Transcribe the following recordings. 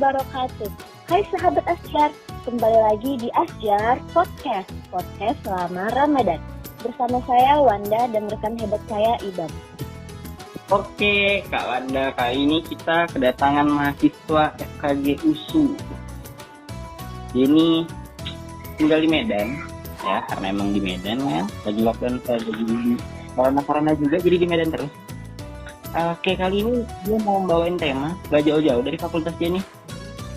wabarakatuh. Hai sahabat Asjar, kembali lagi di Asjar Podcast selama Ramadan. Bersama saya Wanda dan rekan hebat saya Ibam. Oke Kak Wanda, kali ini kita kedatangan mahasiswa FKG USU. Ini tinggal di Medan, ya karena emang di Medan kan, lagi lockdown, lagi corona juga, jadi di Medan terus. Oke, kali ini dia mau bawain tema, gak jauh-jauh dari fakultas dia nih,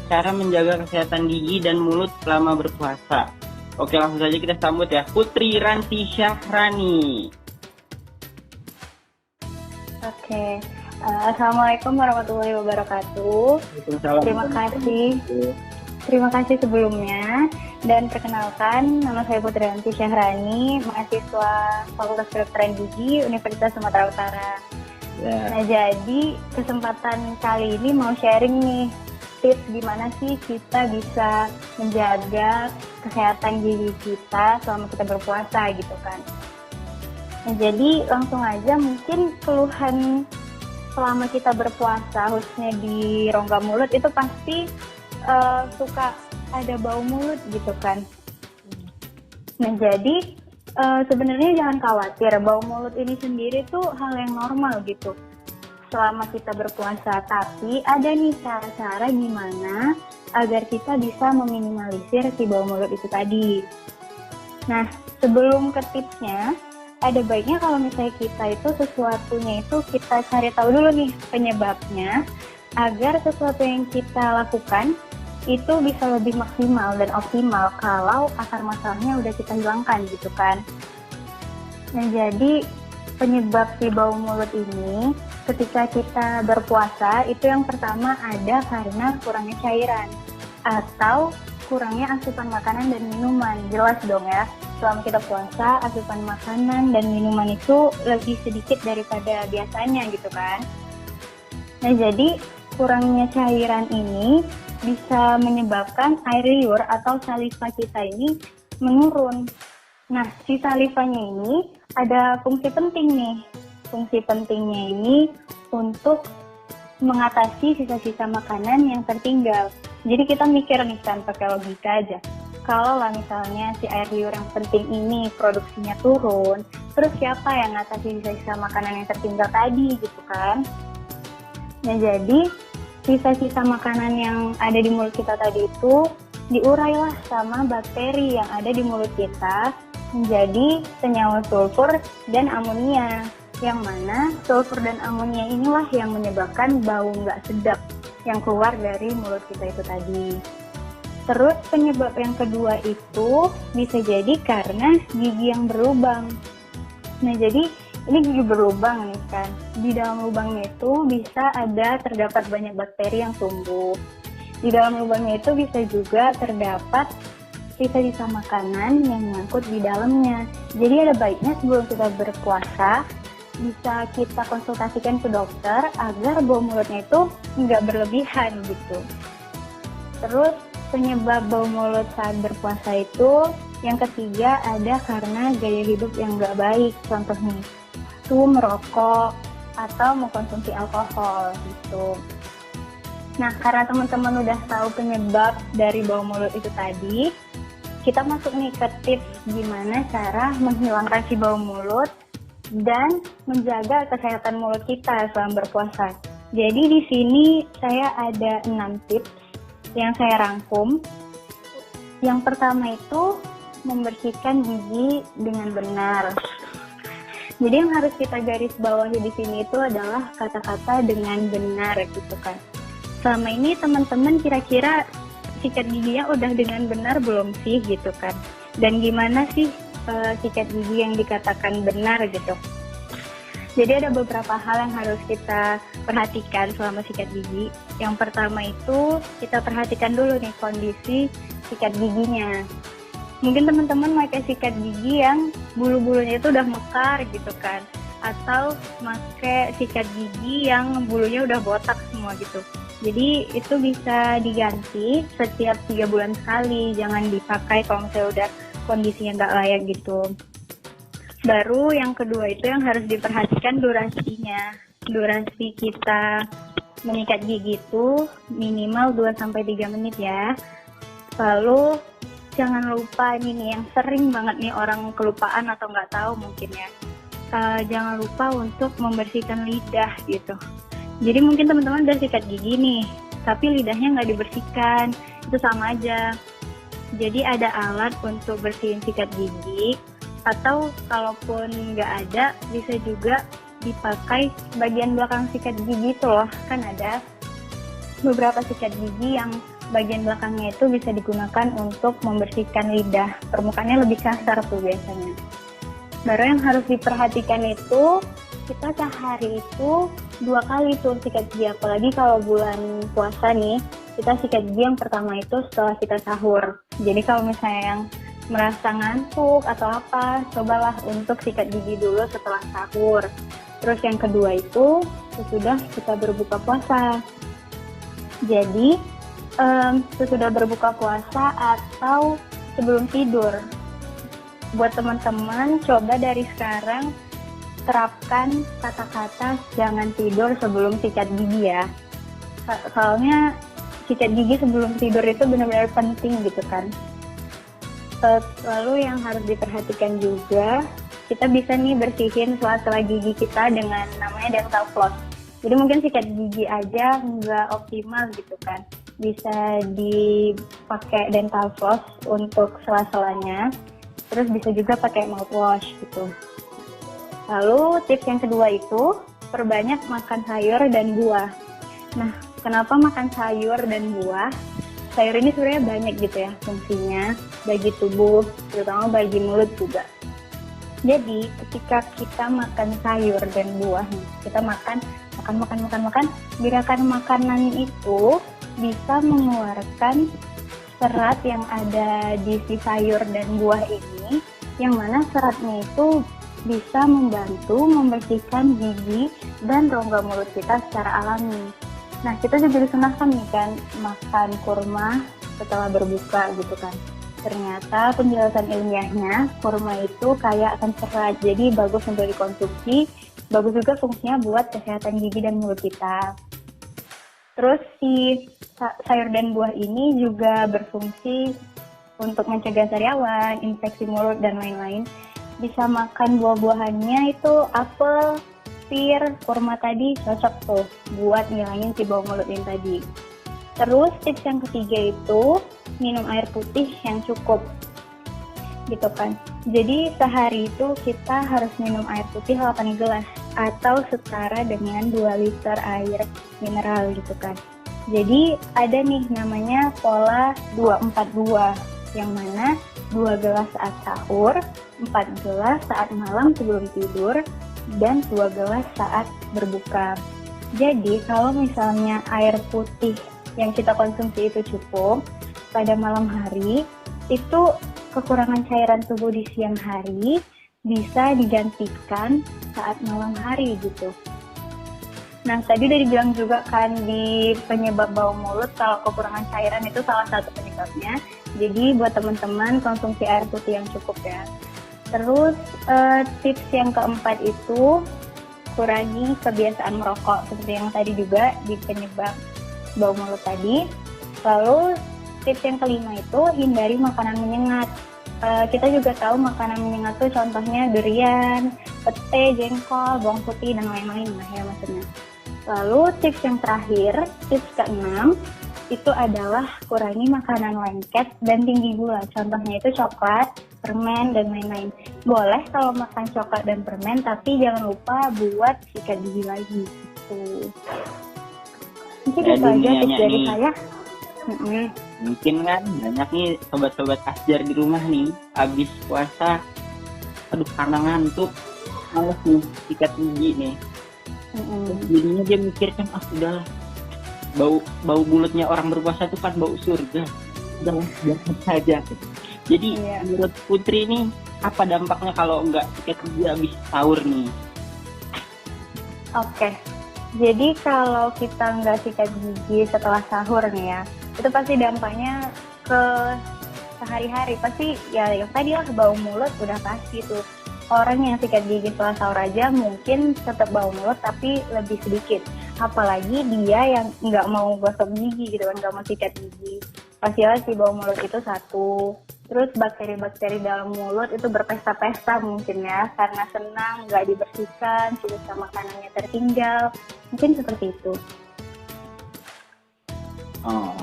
cara menjaga kesehatan gigi dan mulut selama berpuasa. Oke, langsung saja kita sambut ya, Putri Ranti Syahrani. Oke, Assalamualaikum warahmatullahi wabarakatuh. Terima kasih sebelumnya. Dan perkenalkan, nama saya Putri Ranti Syahrani, mahasiswa Fakultas Kedokteran Gigi Universitas Sumatera Utara. Yeah. Nah, jadi kesempatan kali ini mau sharing nih tips gimana sih kita bisa menjaga kesehatan gigi kita selama kita berpuasa gitu kan. Nah, jadi langsung aja mungkin keluhan selama kita berpuasa khususnya di rongga mulut itu pasti suka ada bau mulut gitu kan. Nah, jadi sebenarnya jangan khawatir, bau mulut ini sendiri tuh hal yang normal gitu selama kita berpuasa, tapi ada nih cara-cara gimana agar kita bisa meminimalisir si bau mulut itu tadi. Nah, sebelum ke tipsnya, ada baiknya kalau misalnya kita itu sesuatunya itu kita cari tahu dulu nih penyebabnya, agar sesuatu yang kita lakukan itu bisa lebih maksimal dan optimal kalau akar masalahnya udah kita hilangkan gitu kan. Nah, jadi penyebab si bau mulut ini ketika kita berpuasa itu yang pertama ada karena kurangnya cairan atau kurangnya asupan makanan dan minuman. Jelas dong ya, selama kita puasa asupan makanan dan minuman itu lebih sedikit daripada biasanya gitu kan. Nah, jadi kurangnya cairan ini bisa menyebabkan air liur atau saliva kita ini menurun. Nah, si salivanya ini ada fungsi penting nih. Fungsi pentingnya ini untuk mengatasi sisa-sisa makanan yang tertinggal. Jadi kita mikir nih kan pakai logika aja. Kalau lah misalnya si air liur yang penting ini produksinya turun, terus siapa yang ngatasi sisa-sisa makanan yang tertinggal tadi gitu kan? Nah, jadi sisa-sisa makanan yang ada di mulut kita tadi itu diurailah sama bakteri yang ada di mulut kita menjadi senyawa sulfur dan amonia, yang mana sulfur dan amonia inilah yang menyebabkan bau nggak sedap yang keluar dari mulut kita itu tadi. Terus penyebab yang kedua itu bisa jadi karena gigi yang berlubang. Nah, jadi ini gigi berlubang nih kan. Di dalam lubangnya itu bisa terdapat banyak bakteri yang tumbuh. Di dalam lubangnya itu bisa juga terdapat sisa-sisa makanan yang nyangkut di dalamnya. Jadi ada baiknya sebelum kita berpuasa bisa kita konsultasikan ke dokter agar bau mulutnya itu nggak berlebihan gitu. Terus penyebab bau mulut saat berpuasa itu yang ketiga ada karena gaya hidup yang nggak baik. Contohnya itu merokok atau mengkonsumsi alkohol gitu. Nah, karena teman-teman udah tahu penyebab dari bau mulut itu tadi, kita masuk nih ke tips gimana cara menghilangkan si bau mulut dan menjaga kesehatan mulut kita selama berpuasa. Jadi di sini saya ada 6 tips yang saya rangkum. Yang pertama itu membersihkan gigi dengan benar. Jadi yang harus kita garis bawahi di sini itu adalah kata-kata dengan benar gitu kan. Selama ini teman-teman kira-kira sikat giginya udah dengan benar belum sih gitu kan? Dan gimana sih sikat gigi yang dikatakan benar gitu? Jadi ada beberapa hal yang harus kita perhatikan selama sikat gigi. Yang pertama itu kita perhatikan dulu nih kondisi sikat giginya. Mungkin teman-teman pakai sikat gigi yang bulu-bulunya itu udah mekar gitu kan, atau pakai sikat gigi yang bulunya udah botak semua gitu. Jadi itu bisa diganti setiap 3 bulan sekali, jangan dipakai kalau misalnya udah kondisinya nggak layak gitu. Baru yang kedua itu yang harus diperhatikan durasinya. Durasi kita menyikat gigi itu minimal 2-3 menit ya. Lalu jangan lupa ini nih yang sering banget nih orang kelupaan atau nggak tahu mungkin ya. Jangan lupa untuk membersihkan lidah gitu. Jadi mungkin teman-teman udah sikat gigi nih, tapi lidahnya nggak dibersihkan, itu sama aja. Jadi ada alat untuk bersihin sikat gigi, atau kalaupun nggak ada, bisa juga dipakai bagian belakang sikat gigi itu loh. Kan ada beberapa sikat gigi yang bagian belakangnya itu bisa digunakan untuk membersihkan lidah. Permukaannya lebih kasar tuh biasanya. Baru yang harus diperhatikan itu, kita sehari itu 2 kali tuh sikat gigi. Apalagi kalau bulan puasa nih, kita sikat gigi yang pertama itu setelah kita sahur. Jadi kalau misalnya yang merasa ngantuk atau apa, cobalah untuk sikat gigi dulu setelah sahur. Terus yang kedua itu sesudah kita berbuka puasa. Jadi sesudah berbuka puasa atau sebelum tidur. Buat teman-teman, coba dari sekarang terapkan kata-kata jangan tidur sebelum sikat gigi ya. Soalnya sikat gigi sebelum tidur itu benar-benar penting gitu kan. Lalu yang harus diperhatikan juga, kita bisa nih bersihin sela-sela gigi kita dengan namanya dental floss. Jadi mungkin sikat gigi aja nggak optimal gitu kan. Bisa dipakai dental floss untuk sela-selanya. Terus bisa juga pakai mouthwash gitu. Lalu tips yang kedua itu, perbanyak makan sayur dan buah. Nah, kenapa makan sayur dan buah? Sayur ini sebenarnya banyak gitu ya fungsinya bagi tubuh, terutama bagi mulut juga. Jadi ketika kita makan sayur dan buah, kita makan, gerakan makanan itu bisa mengeluarkan serat yang ada di si sayur dan buah ini, yang mana seratnya itu bisa membantu membersihkan gigi dan rongga mulut kita secara alami. Nah, kita juga disunahkan nih kan makan kurma setelah berbuka gitu kan. Ternyata penjelasan ilmiahnya, kurma itu kaya akan serat, jadi bagus untuk dikonsumsi, bagus juga fungsinya buat kesehatan gigi dan mulut kita. Terus si sayur dan buah ini juga berfungsi untuk mencegah sariawan, infeksi mulut, dan lain-lain. Bisa makan buah-buahannya itu apel, pir, kurma tadi cocok tuh buat ngilangin si bau mulut yang tadi. Terus tips yang ketiga itu minum air putih yang cukup gitu kan. Jadi sehari itu kita harus minum air putih 8 gelas atau setara dengan 2 liter air mineral gitu kan. Jadi ada nih namanya pola 2-4-2, yang mana 2 gelas saat sahur, 4 gelas saat malam sebelum tidur, dan 2 gelas saat berbuka. Jadi kalau misalnya air putih yang kita konsumsi itu cukup pada malam hari, itu kekurangan cairan tubuh di siang hari bisa digantikan saat malam hari gitu. Nah, tadi udah dibilang juga kan di penyebab bau mulut, kalau kekurangan cairan itu salah satu penyebabnya. Jadi buat teman-teman konsumsi air putih yang cukup ya. Terus tips yang keempat itu kurangi kebiasaan merokok, seperti yang tadi juga di penyebab bau mulut tadi. Lalu tips yang kelima itu hindari makanan menyengat. Kita juga tahu makanan menyengat tuh contohnya durian, pete, jengkol, bawang putih, dan lain-lain lah ya maksudnya. Lalu tips yang terakhir, tips ke-6, itu adalah kurangi makanan lengket dan tinggi gula. Contohnya itu coklat, permen, dan lain-lain. Boleh kalau makan coklat dan permen, tapi jangan lupa buat sikat gigi lagi gitu. Mungkin itu aja tips dari saya. Mungkin kan banyak nih sobat-sobat Asjar di rumah nih, habis puasa, aduh karena ngantuk, males nih sikat gigi nih. Jadinya dia mikir kan, udahlah, bau mulutnya orang berpuasa itu kan bau surga, udahlah biarkan saja. Jadi menurut Putri nih, apa dampaknya kalau nggak sikat gigi habis sahur nih? Oke, jadi kalau kita nggak sikat gigi setelah sahur nih ya, itu pasti dampaknya ke sehari-hari. Pasti ya yang tadi lah, bau mulut udah pasti tuh. orang yang sikat gigi setelah sahur aja mungkin tetap bau mulut tapi lebih sedikit. Apalagi dia yang nggak mau gosok gigi gitu kan, nggak mau sikat gigi. Pasti bau mulut itu satu. Terus bakteri-bakteri dalam mulut itu berpesta-pesta mungkin ya, karena senang nggak dibersihkan, sisa makanannya tertinggal. Mungkin seperti itu. Oh,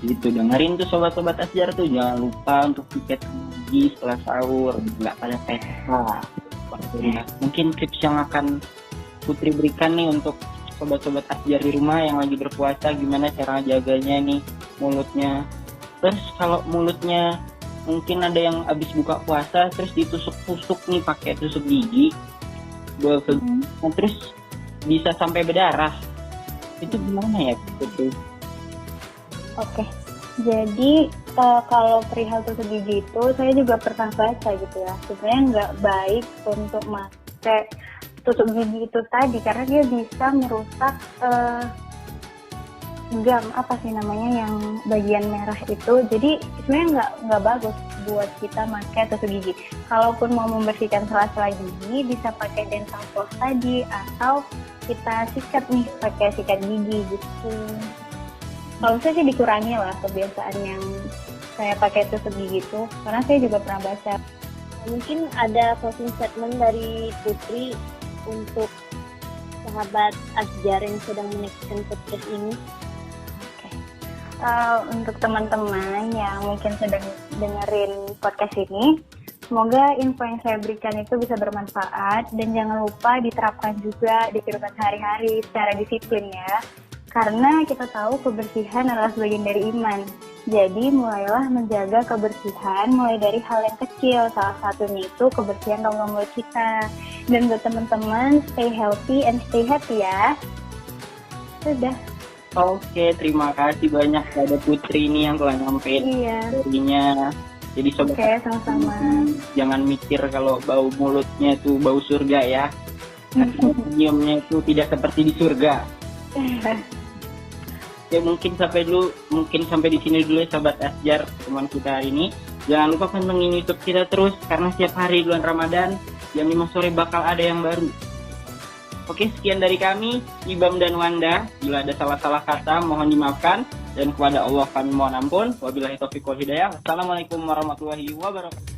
gitu. Dengerin tuh sobat-sobat Asjar tuh, jangan lupa untuk sikat gigi setelah sahur, nggak pada pesta. Mungkin tips yang akan Putri berikan nih untuk sobat-sobat Asjar di rumah yang lagi berpuasa, gimana cara jaganya nih mulutnya. Terus kalau mulutnya mungkin ada yang habis buka puasa terus ditusuk-tusuk nih pakai tusuk gigi, terus bisa sampai berdarah. Itu gimana ya Putri? Oke, jadi kalau perihal tusuk gigi itu saya juga pernah baca gitu ya. Sebenarnya nggak baik untuk pakai tusuk gigi itu tadi karena dia bisa merusak gum apa sih namanya yang bagian merah itu. Jadi sebenarnya nggak bagus buat kita pakai tusuk gigi. Kalaupun mau membersihkan sela-sela gigi bisa pakai dental floss tadi atau kita sikat nih pakai sikat gigi gitu. Kalau saya sih dikurangi lah kebiasaan yang saya pakai tusuk gigi itu, karena saya juga pernah baca. Mungkin ada closing statement dari Putri untuk sahabat Asjar yang sedang menyaksikan podcast ini. Untuk teman-teman yang mungkin sedang dengerin podcast ini, semoga info yang saya berikan itu bisa bermanfaat dan jangan lupa diterapkan juga di kehidupan sehari-hari secara disiplin ya. Karena kita tahu kebersihan adalah sebagian dari iman. Jadi mulailah menjaga kebersihan mulai dari hal yang kecil. Salah satunya itu kebersihan rongga mulut kita. Dan buat teman-teman, stay healthy and stay happy ya. Sudah. Oke, terima kasih banyak kepada Putri ini yang telah nyampein darinya. Jadi sobat, sama-sama. Jangan mikir kalau bau mulutnya itu bau surga ya. Nyiumnya itu tidak seperti di surga. Ya mungkin sampai di sini dulu ya sahabat Asjar, teman kita hari ini. Jangan lupa pantengin YouTube kita terus karena setiap hari bulan Ramadan jam 5 sore bakal ada yang baru. Oke, sekian dari kami, Ibam dan Wanda. Bila ada salah-salah kata, mohon dimaafkan. Dan kepada Allah kami mohon ampun. Wabillahi taufiq wal hidayah. Wassalamualaikum warahmatullahi wabarakatuh.